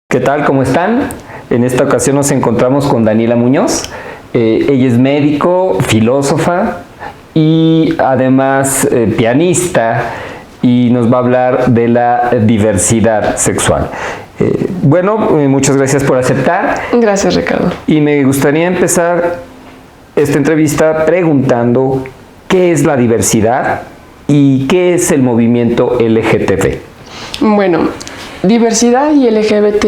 ¿Qué tal? ¿Cómo están? En esta ocasión nos encontramos con Daniela Muñoz. Ella es médico, filósofa y además pianista, y nos va a hablar de la diversidad sexual. Muchas gracias por aceptar. Gracias, Ricardo. Y me gustaría empezar esta entrevista preguntando qué es la diversidad y qué es el movimiento LGTB. Bueno, diversidad y LGBT,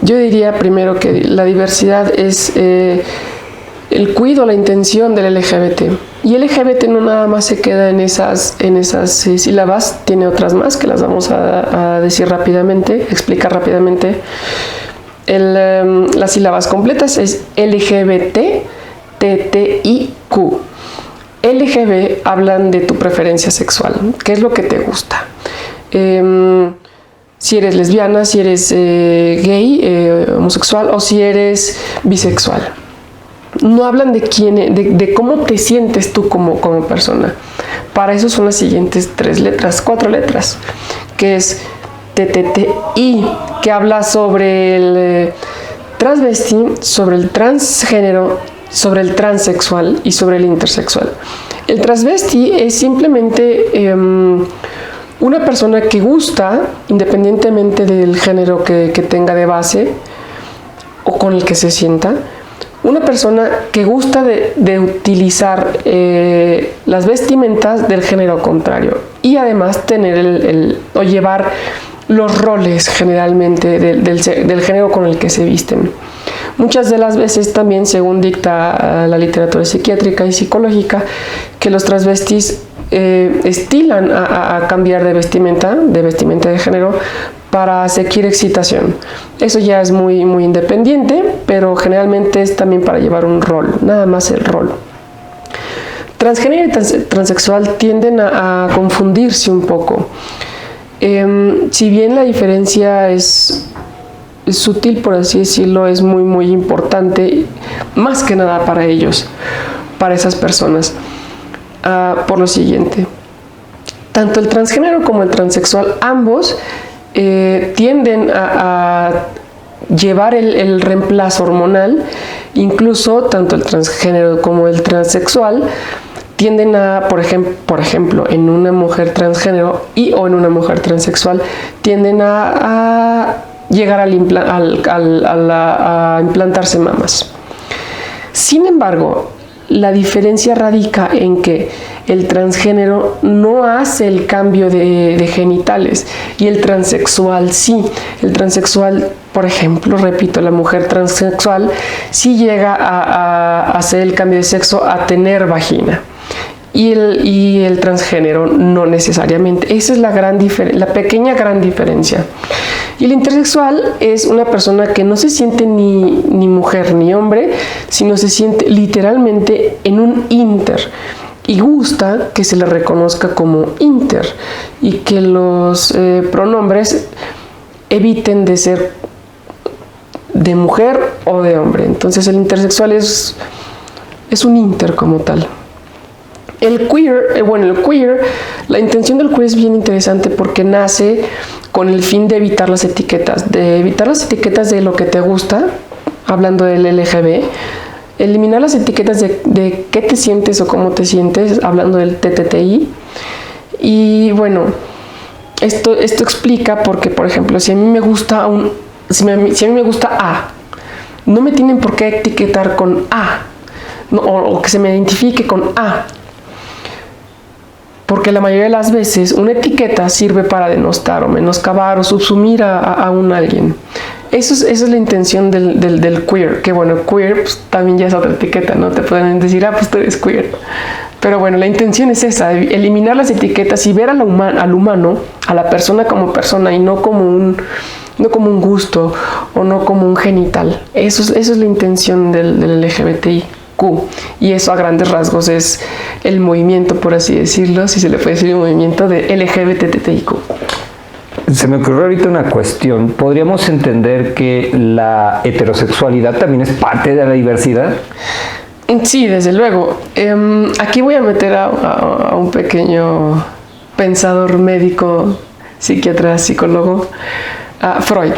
yo diría primero que la diversidad es el cuidado, la intención del LGBT. Y LGBT no nada más se queda en esas sílabas, tiene otras más que las vamos a decir rápidamente, explicar rápidamente. Las sílabas completas es LGBT, TTIQ. LGB hablan de tu preferencia sexual, qué es lo que te gusta. Si eres lesbiana, si eres gay, homosexual, o si eres bisexual. No hablan de cómo te sientes tú como persona. Para eso son las siguientes 4 letras, que es TTTI, que habla sobre el transvesti, sobre el transgénero, sobre el transexual y sobre el intersexual. El transvesti es simplemente una persona que gusta, independientemente del género que tenga de base o con el que se sienta, una persona que gusta de utilizar las vestimentas del género contrario y además tener o llevar los roles generalmente del género con el que se visten. Muchas de las veces también, según dicta la literatura psiquiátrica y psicológica, que los transvestis estilan a cambiar de vestimenta de género para seguir excitación. Eso ya es muy independiente, pero generalmente es también para llevar un rol, nada más el rol. Transgénero y transexual tienden a confundirse un poco. Si bien la diferencia es sutil, por así decirlo, es muy importante, más que nada para ellos, para esas personas. Por lo siguiente, tanto el transgénero como el transexual, ambos tienden a llevar el reemplazo hormonal. Incluso tanto el transgénero como el transexual tienden a, por ejemplo, en una mujer transgénero o en una mujer transexual, tienden a llegar a implantarse mamas. Sin embargo, la diferencia radica en que el transgénero no hace el cambio de genitales y el transexual sí. El transexual, por ejemplo, repito, la mujer transexual sí llega a hacer el cambio de sexo, a tener vagina. Y el transgénero no necesariamente. Esa es la pequeña gran diferencia. Y el intersexual es una persona que no se siente ni mujer ni hombre, sino se siente literalmente en un inter. Y gusta que se le reconozca como inter y que los pronombres eviten de ser de mujer o de hombre. Entonces el intersexual es un inter como tal. El queer, la intención del queer es bien interesante porque nace con el fin de evitar las etiquetas, de lo que te gusta, hablando del LGB, eliminar las etiquetas de qué te sientes o cómo te sientes, hablando del TTTI. Y bueno, esto explica porque, por ejemplo, si a mí me gusta A, no me tienen por qué etiquetar con A, o que se me identifique con A. Porque la mayoría de las veces una etiqueta sirve para denostar o menoscabar o subsumir a un alguien. Esa es la intención del queer. Que bueno, queer pues, también ya es otra etiqueta, ¿no? Te pueden decir, pues tú eres queer. Pero bueno, la intención es esa, eliminar las etiquetas y ver al humano, a la persona como persona y no como un gusto o no como un genital. Eso es la intención del LGBTI. Y eso a grandes rasgos es el movimiento, por así decirlo, si se le puede decir, el movimiento de LGBTTIQ. Se me ocurrió ahorita una cuestión. ¿Podríamos entender que la heterosexualidad también es parte de la diversidad? Sí, desde luego. Aquí voy a meter a un pequeño pensador médico, psiquiatra, psicólogo. a Freud.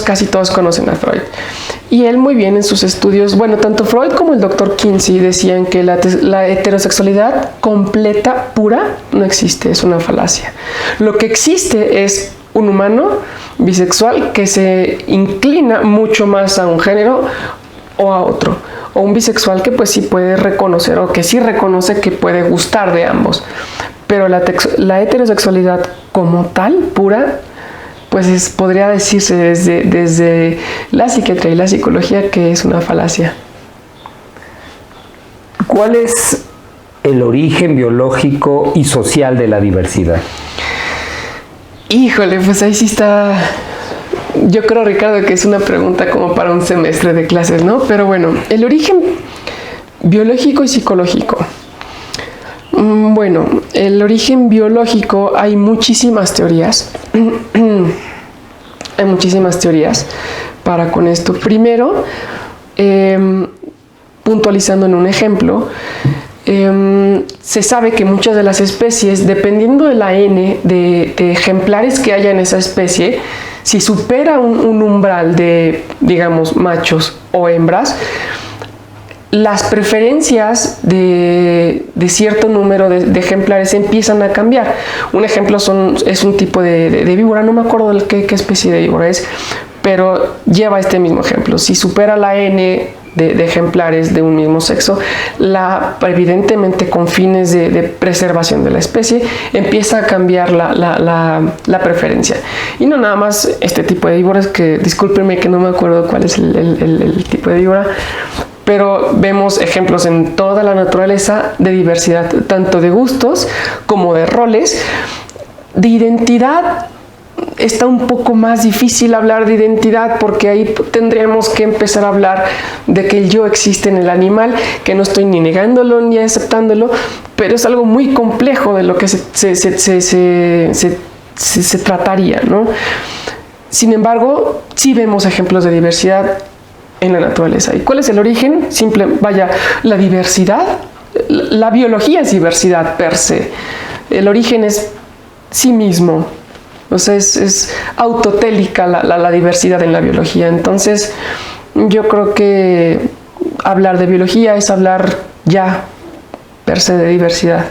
Casi todos conocen a Freud. Y él muy bien en sus estudios, bueno, tanto Freud como el doctor Kinsey decían que la heterosexualidad completa, pura, no existe, es una falacia. Lo que existe es un humano bisexual que se inclina mucho más a un género o a otro, o un bisexual que pues sí puede reconocer o que sí reconoce que puede gustar de ambos, pero la heterosexualidad como tal, pura, pues podría decirse desde la psiquiatría y la psicología que es una falacia. ¿Cuál es el origen biológico y social de la diversidad? Híjole, pues ahí sí está. Yo creo, Ricardo, que es una pregunta como para un semestre de clases, ¿no? Pero bueno, el origen biológico y psicológico. Bueno, el origen biológico hay muchísimas teorías. Hay muchísimas teorías para con esto. Primero, puntualizando en un ejemplo, se sabe que muchas de las especies, dependiendo de la N de ejemplares que haya en esa especie, si supera un umbral de, digamos, machos o hembras, las preferencias de cierto número de ejemplares empiezan a cambiar. Un ejemplo es un tipo de víbora, no me acuerdo de qué especie de víbora es, pero lleva este mismo ejemplo. Si supera la N de ejemplares de un mismo sexo, evidentemente con fines de preservación de la especie, empieza a cambiar la preferencia. Y no nada más este tipo de víboras, que discúlpenme que no me acuerdo cuál es el tipo de víbora, pero vemos ejemplos en toda la naturaleza de diversidad, tanto de gustos como de roles, de identidad. Está un poco más difícil hablar de identidad porque ahí tendríamos que empezar a hablar de que el yo existe en el animal, que no estoy ni negándolo ni aceptándolo, pero es algo muy complejo de lo que se trataría, ¿no? Sin embargo, sí vemos ejemplos de diversidad en la naturaleza. ¿Y cuál es el origen? La diversidad, la biología es diversidad per se. El origen es sí mismo. O sea, es autotélica la diversidad en la biología. Entonces, yo creo que hablar de biología es hablar ya per se de diversidad.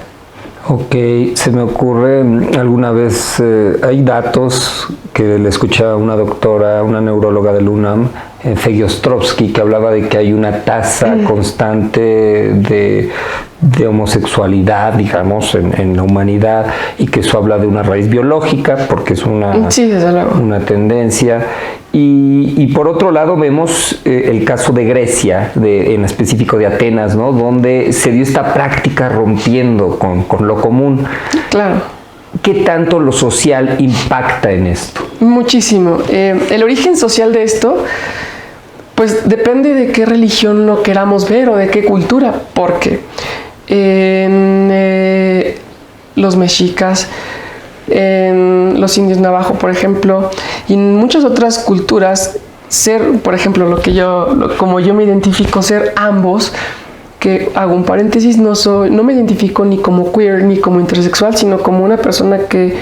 Ok, se me ocurre alguna vez, hay datos que le escuché a una doctora, una neuróloga del UNAM, Feggy Ostrowski, que hablaba de que hay una tasa constante de homosexualidad, digamos, en la humanidad, y que eso habla de una raíz biológica, porque es una tendencia. Y por otro lado vemos el caso de Grecia, en específico de Atenas, ¿no? Donde se dio esta práctica rompiendo con lo común. Claro. ¿Qué tanto lo social impacta en esto? Muchísimo. El origen social de esto, pues depende de qué religión lo queramos ver o de qué cultura, porque en los mexicas, en los indios navajo, por ejemplo, y en muchas otras culturas, por ejemplo, como yo me identifico, ser ambos, que hago un paréntesis, no me identifico ni como queer ni como intersexual, sino como una persona que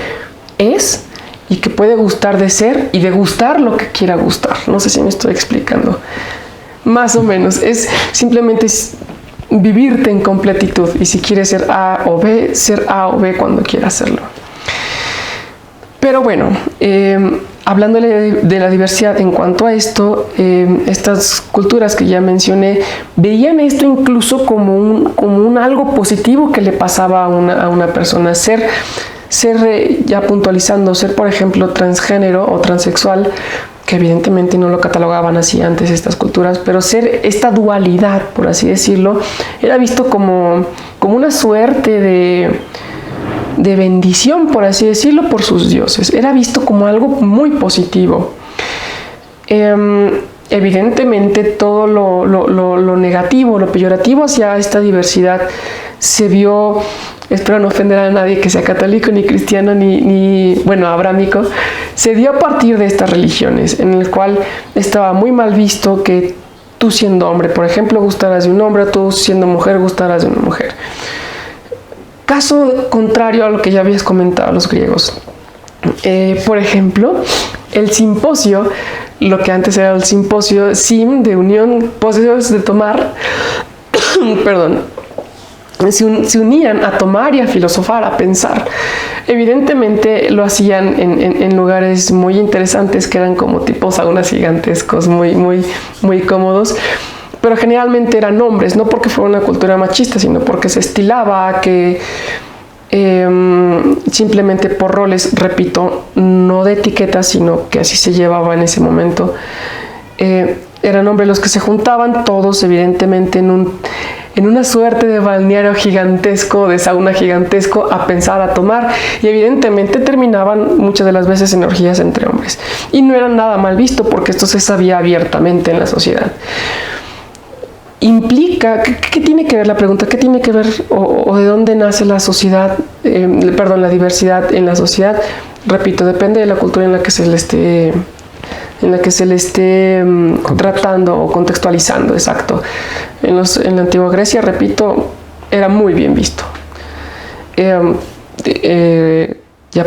es y que puede gustar de ser y de gustar lo que quiera gustar. No sé si me estoy explicando. Más o menos. Es simplemente vivirte en completitud, y si quieres ser A o B cuando quieras hacerlo. Pero bueno, hablando de la diversidad en cuanto a esto, estas culturas que ya mencioné veían esto incluso como un algo positivo que le pasaba a una persona. Ser, ya puntualizando, ser por ejemplo transgénero o transexual, que evidentemente no lo catalogaban así antes estas culturas, pero ser esta dualidad, por así decirlo, era visto como una suerte de bendición, por así decirlo, por sus dioses. Era visto como algo muy positivo. Evidentemente todo lo negativo, lo peyorativo hacia esta diversidad se vio, espero no ofender a nadie que sea católico, ni cristiano, ni abrámico, se dio a partir de estas religiones, en el cual estaba muy mal visto que tú siendo hombre, por ejemplo, gustaras de un hombre, tú siendo mujer gustaras de una mujer. Caso contrario a lo que ya habías comentado los griegos. Por ejemplo, el simposio, lo que antes era el simposio SIM, de unión, posesios de tomar, perdón, se unían a tomar y a filosofar, a pensar. Evidentemente lo hacían en lugares muy interesantes que eran como tipo saunas gigantescos, muy cómodos, pero generalmente eran hombres, no porque fuera una cultura machista, sino porque se estilaba que simplemente por roles, repito, no de etiqueta, sino que así se llevaba en ese momento. Eran hombres los que se juntaban, todos evidentemente en una suerte de balneario gigantesco, de sauna gigantesco, a pensar, a tomar, y evidentemente terminaban muchas de las veces en orgías entre hombres. Y no era nada mal visto porque esto se sabía abiertamente en la sociedad. Implica, ¿qué tiene que ver la pregunta? ¿Qué tiene que ver o de dónde nace la sociedad, la diversidad en la sociedad? Repito, depende de la cultura en la que se le esté tratando o contextualizando, exacto. En la antigua Grecia, repito, era muy bien visto. Ya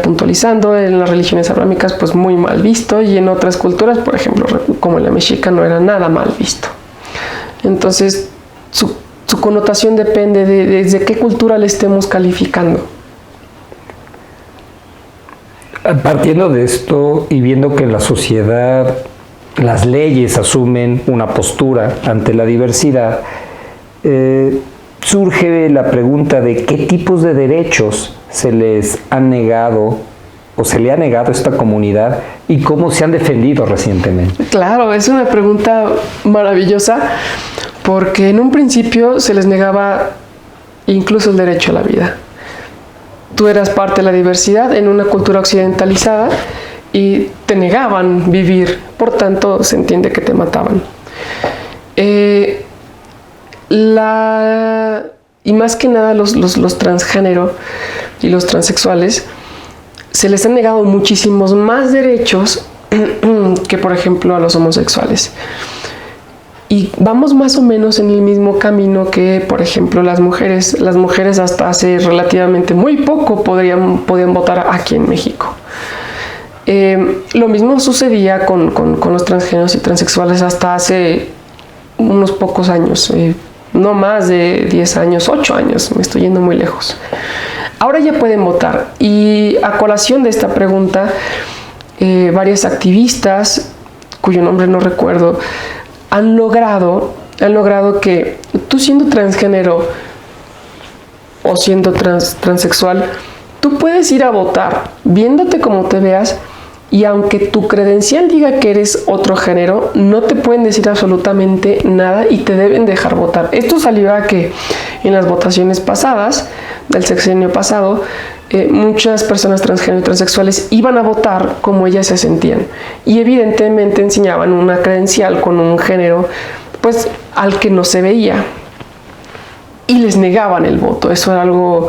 puntualizando, en las religiones abrámicas, pues muy mal visto, y en otras culturas, por ejemplo, como en la mexica, no era nada mal visto. Entonces, su connotación depende de desde qué cultura le estemos calificando. Partiendo de esto y viendo que la sociedad, las leyes asumen una postura ante la diversidad, surge la pregunta de qué tipos de derechos se les han negado o se le ha negado a esta comunidad y cómo se han defendido recientemente. Claro, es una pregunta maravillosa porque en un principio se les negaba incluso el derecho a la vida. Tú eras parte de la diversidad en una cultura occidentalizada y te negaban vivir, por tanto se entiende que te mataban. Y más que nada los transgénero y los transexuales se les han negado muchísimos más derechos que, por ejemplo, a los homosexuales. Y vamos más o menos en el mismo camino que, por ejemplo, las mujeres. Las mujeres hasta hace relativamente muy poco podían votar aquí en México. Lo mismo sucedía con los transgéneros y transexuales hasta hace unos pocos años, no más de 10 años, 8 años, me estoy yendo muy lejos. Ahora ya pueden votar, y a colación de esta pregunta, varias activistas, cuyo nombre no recuerdo, han logrado que tú, siendo transgénero o siendo transexual, tú puedes ir a votar viéndote como te veas, y aunque tu credencial diga que eres otro género, no te pueden decir absolutamente nada y te deben dejar votar. Esto salió a que en las votaciones pasadas, del sexenio pasado, muchas personas transgénero y transexuales iban a votar como ellas se sentían, y evidentemente enseñaban una credencial con un género pues al que no se veía, y les negaban el voto. Eso era algo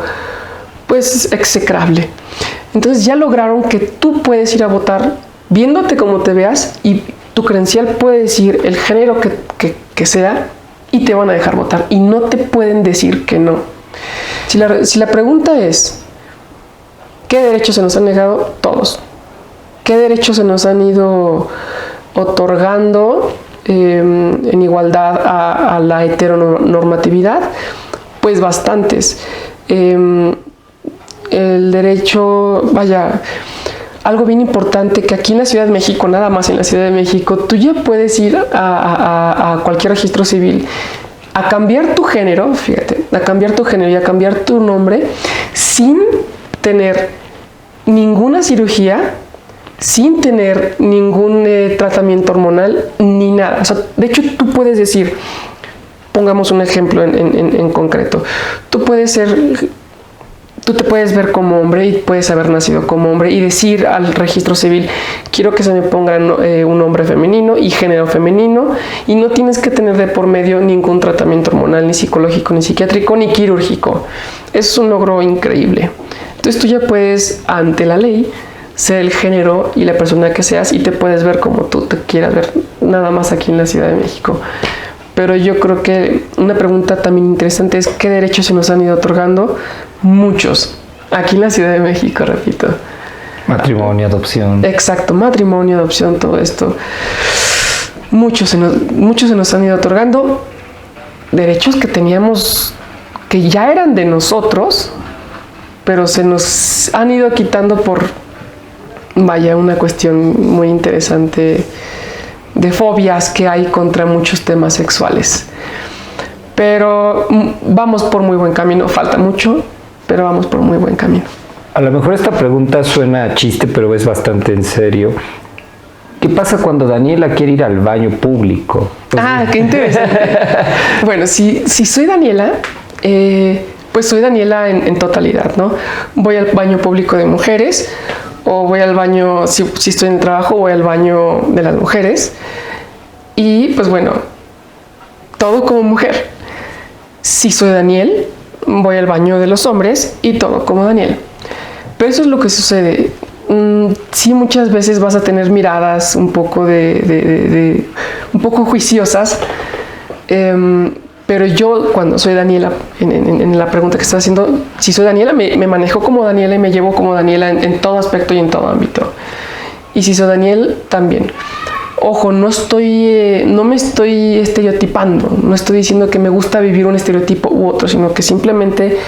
pues execrable. Entonces ya lograron que tú puedes ir a votar viéndote como te veas, y tu credencial puede decir el género que sea, y te van a dejar votar, y no te pueden decir que no. Si la pregunta es ¿qué derechos se nos han negado? Todos. ¿Qué derechos se nos han ido otorgando en igualdad a la heteronormatividad? Pues bastantes. El derecho, algo bien importante, que aquí en la Ciudad de México, nada más en la Ciudad de México, tú ya puedes ir a cualquier registro civil a cambiar tu género, fíjate, a cambiar tu género y a cambiar tu nombre sin tener ninguna cirugía, sin tener ningún tratamiento hormonal ni nada. O sea, de hecho, tú puedes decir, pongamos un ejemplo en concreto, tú te puedes ver como hombre y puedes haber nacido como hombre y decir al registro civil, quiero que se me ponga un nombre femenino y género femenino, y no tienes que tener de por medio ningún tratamiento hormonal, ni psicológico, ni psiquiátrico, ni quirúrgico. Es un logro increíble. Entonces tú ya puedes, ante la ley, ser el género y la persona que seas, y te puedes ver como tú te quieras ver, nada más aquí en la Ciudad de México. Pero yo creo que una pregunta también interesante es ¿qué derechos se nos han ido otorgando? Muchos. Aquí en la Ciudad de México, repito. Matrimonio, adopción. Exacto, matrimonio, adopción, todo esto. Muchos se nos han ido otorgando derechos que teníamos, que ya eran de nosotros, pero se nos han ido quitando por, vaya, una cuestión muy interesante de fobias que hay contra muchos temas sexuales. Pero vamos por muy buen camino, falta mucho, pero vamos por muy buen camino. A lo mejor esta pregunta suena a chiste, pero es bastante en serio. ¿Qué pasa cuando Daniela quiere ir al baño público? Qué interesante. Bueno, si soy Daniela, pues soy Daniela en totalidad, ¿no? Voy al baño público de mujeres, o voy al baño, si estoy en el trabajo, voy al baño de las mujeres. Y pues bueno, todo como mujer. Si soy Daniel, voy al baño de los hombres y todo como Daniel. Pero eso es lo que sucede. Sí, muchas veces vas a tener miradas un poco un poco juiciosas, pero yo cuando soy Daniela, en la pregunta que estás haciendo, si soy Daniela, me manejo como Daniela y me llevo como Daniela en todo aspecto y en todo ámbito. Y si soy Daniel, también. Ojo, no me estoy estereotipando, no estoy diciendo que me gusta vivir un estereotipo u otro, sino que simplemente,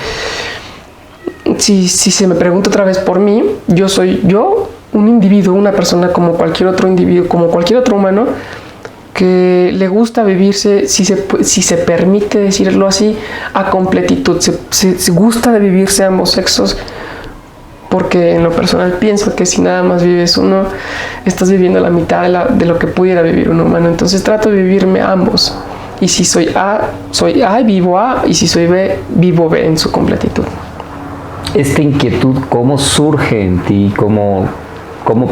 si se me pregunta otra vez por mí, yo soy un individuo, una persona como cualquier otro individuo, como cualquier otro humano, que le gusta vivirse, si se permite decirlo así, a completitud. Se gusta de vivirse a ambos sexos, porque en lo personal pienso que si nada más vives uno, estás viviendo la mitad de lo que pudiera vivir un humano. Entonces trato de vivirme ambos. Y si soy A y vivo A, y si soy B, vivo B en su completitud. Esta inquietud, ¿cómo surge en ti? ¿Cómo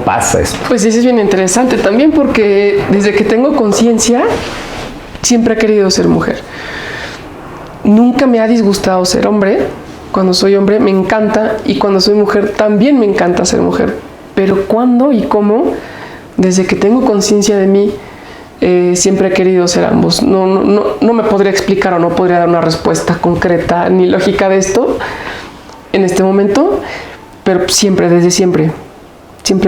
pasa esto? Pues eso es bien interesante también, porque desde que tengo conciencia siempre he querido ser mujer. Nunca me ha disgustado ser hombre. Cuando soy hombre me encanta, y cuando soy mujer también me encanta ser mujer. Pero ¿cuándo y cómo? Desde que tengo conciencia de mí, siempre he querido ser ambos. No me podría explicar, o no podría dar una respuesta concreta ni lógica de esto en este momento, pero siempre, desde siempre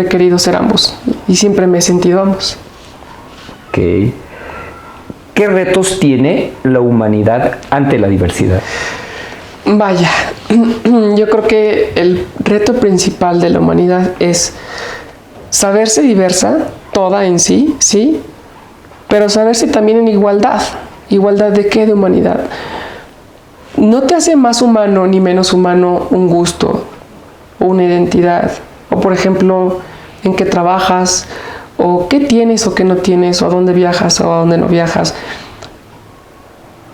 he querido ser ambos, y siempre me he sentido ambos. Okay. ¿Qué retos tiene la humanidad ante la diversidad? Vaya, yo creo que el reto principal de la humanidad es saberse diversa, toda en sí, sí, pero saberse también en igualdad. ¿Igualdad de qué? De humanidad. No te hace más humano ni menos humano un gusto o una identidad, o por ejemplo, en qué trabajas, o qué tienes o qué no tienes, o a dónde viajas o a dónde no viajas.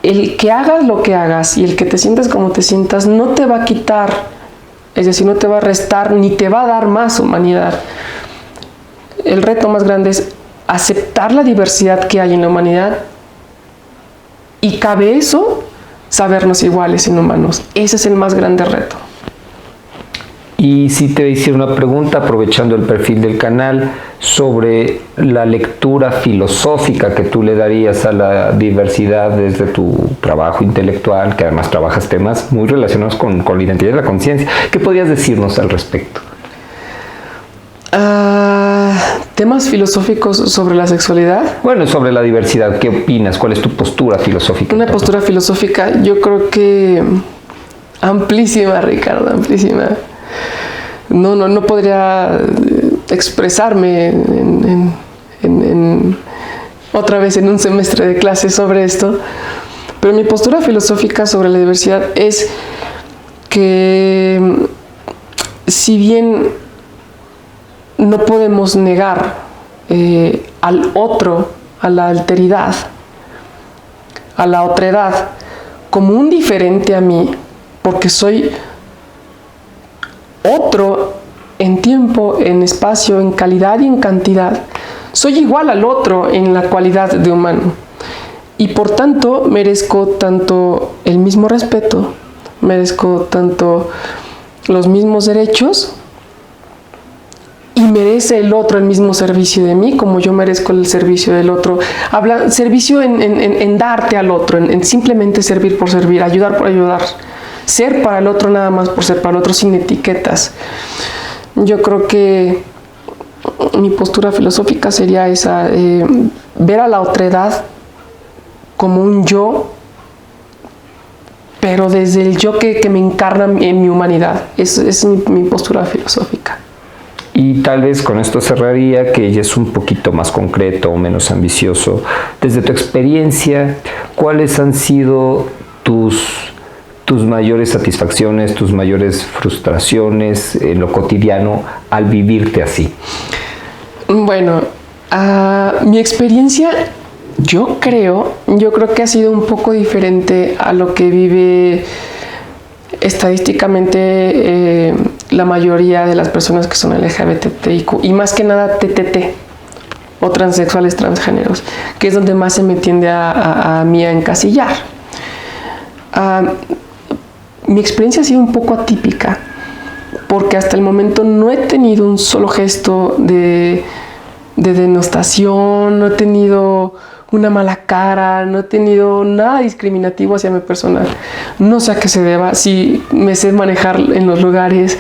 El que hagas lo que hagas y el que te sientas como te sientas no te va a quitar, es decir, no te va a restar ni te va a dar más humanidad. El reto más grande es aceptar la diversidad que hay en la humanidad, y cabe eso, sabernos iguales en humanos. Ese es el más grande reto. Y si te hiciera una pregunta, aprovechando el perfil del canal, sobre la lectura filosófica que tú le darías a la diversidad desde tu trabajo intelectual, que además trabajas temas muy relacionados con la identidad y la conciencia, ¿qué podrías decirnos al respecto? Temas filosóficos sobre la sexualidad. Bueno, sobre la diversidad, ¿qué opinas? ¿Cuál es tu postura filosófica? Una postura filosófica, yo creo que amplísima, Ricardo, amplísima. No podría expresarme otra vez en un semestre de clases sobre esto, pero mi postura filosófica sobre la diversidad es que, si bien no podemos negar al otro, a la alteridad, a la otredad, como un diferente a mí, porque soy otro en tiempo, en espacio, en calidad y en cantidad, soy igual al otro en la cualidad de humano, y por tanto merezco tanto el mismo respeto, merezco tanto los mismos derechos, y merece el otro el mismo servicio de mí, como yo merezco el servicio del otro. Servicio en darte al otro, en simplemente servir por servir, ayudar por ayudar, ser para el otro nada más por ser para el otro, sin etiquetas. Yo creo que mi postura filosófica sería esa, ver a la otredad como un yo, pero desde el yo que me encarna en mi humanidad. Es mi postura filosófica. Y tal vez con esto cerraría, que ya es un poquito más concreto o menos ambicioso. Desde tu experiencia, ¿cuáles han sido tus mayores satisfacciones, tus mayores frustraciones en lo cotidiano al vivirte así? Bueno, mi experiencia, yo creo que ha sido un poco diferente a lo que vive estadísticamente la mayoría de las personas que son LGBTIQ, y más que nada TTT o transexuales transgéneros, que es donde más se me tiende a mí a encasillar. Mi experiencia ha sido un poco atípica, porque hasta el momento no he tenido un solo gesto de denostación, no he tenido una mala cara, no he tenido nada discriminativo hacia mi persona. No sé a qué se deba, si me sé manejar en los lugares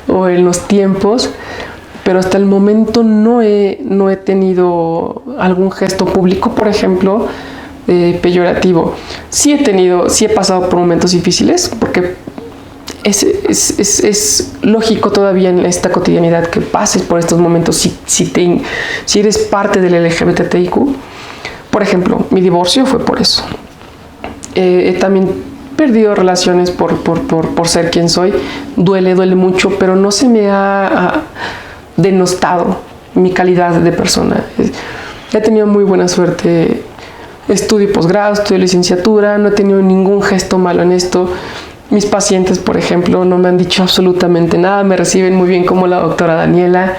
o en los tiempos, pero hasta el momento no he tenido algún gesto público, por ejemplo, peyorativo. Sí he pasado por momentos difíciles, porque es lógico todavía en esta cotidianidad que pases por estos momentos si eres parte del LGBTIQ. Por ejemplo, mi divorcio fue por eso. He también perdido relaciones por ser quien soy. Duele mucho, pero no se me ha denostado mi calidad de persona. He tenido muy buena suerte. Estudio posgrado, estudio licenciatura, no he tenido ningún gesto malo en esto. Mis pacientes, por ejemplo, no me han dicho absolutamente nada, me reciben muy bien, como la doctora Daniela,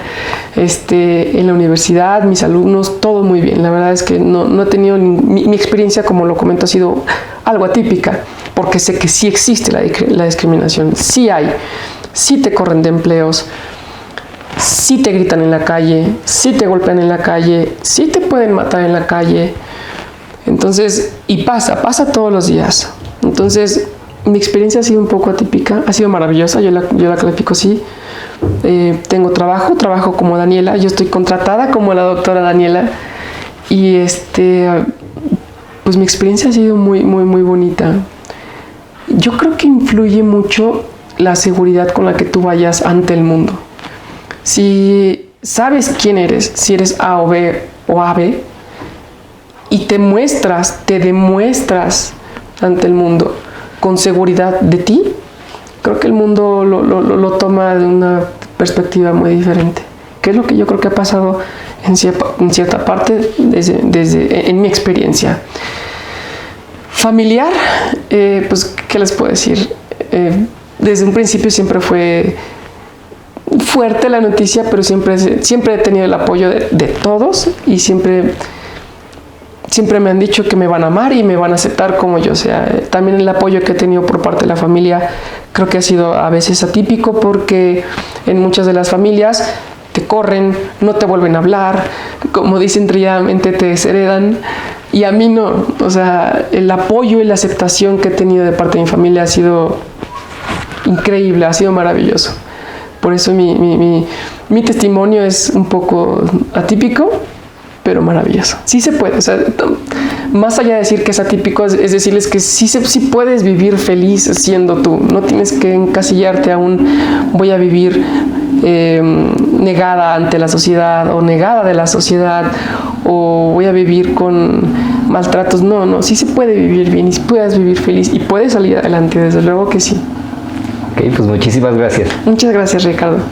en la universidad, mis alumnos, todo muy bien. La verdad es que no he tenido mi experiencia, como lo comento, ha sido algo atípica, porque sé que sí existe la discriminación, sí hay, sí te corren de empleos, sí te gritan en la calle, sí te golpean en la calle, sí te pueden matar en la calle. Entonces, y pasa todos los días. Entonces, mi experiencia ha sido un poco atípica, ha sido maravillosa, yo la califico así. Tengo trabajo como Daniela, yo estoy contratada como la doctora Daniela, y pues mi experiencia ha sido muy, muy, muy bonita. Yo creo que influye mucho la seguridad con la que tú vayas ante el mundo. Si sabes quién eres, si eres A o B o AB, y te demuestras ante el mundo con seguridad de ti, creo que el mundo lo toma de una perspectiva muy diferente, que es lo que yo creo que ha pasado en cierta parte en mi experiencia familiar. Pues, ¿qué les puedo decir? Desde un principio siempre fue fuerte la noticia, pero siempre he tenido el apoyo de todos, y siempre me han dicho que me van a amar y me van a aceptar como yo sea. También el apoyo que he tenido por parte de la familia creo que ha sido a veces atípico, porque en muchas de las familias te corren, no te vuelven a hablar, como dicen trilladamente, te desheredan, y a mí no. O sea, el apoyo y la aceptación que he tenido de parte de mi familia ha sido increíble, ha sido maravilloso. Por eso mi testimonio es un poco atípico, pero maravilloso. Sí se puede, o sea, más allá de decir que es atípico, es decirles que sí puedes vivir feliz siendo tú. No tienes que encasillarte a voy a vivir negada ante la sociedad, o negada de la sociedad, o voy a vivir con maltratos. No, sí se puede vivir bien, y puedes vivir feliz, y puedes salir adelante, desde luego que sí. Ok, pues muchísimas gracias. Muchas gracias, Ricardo.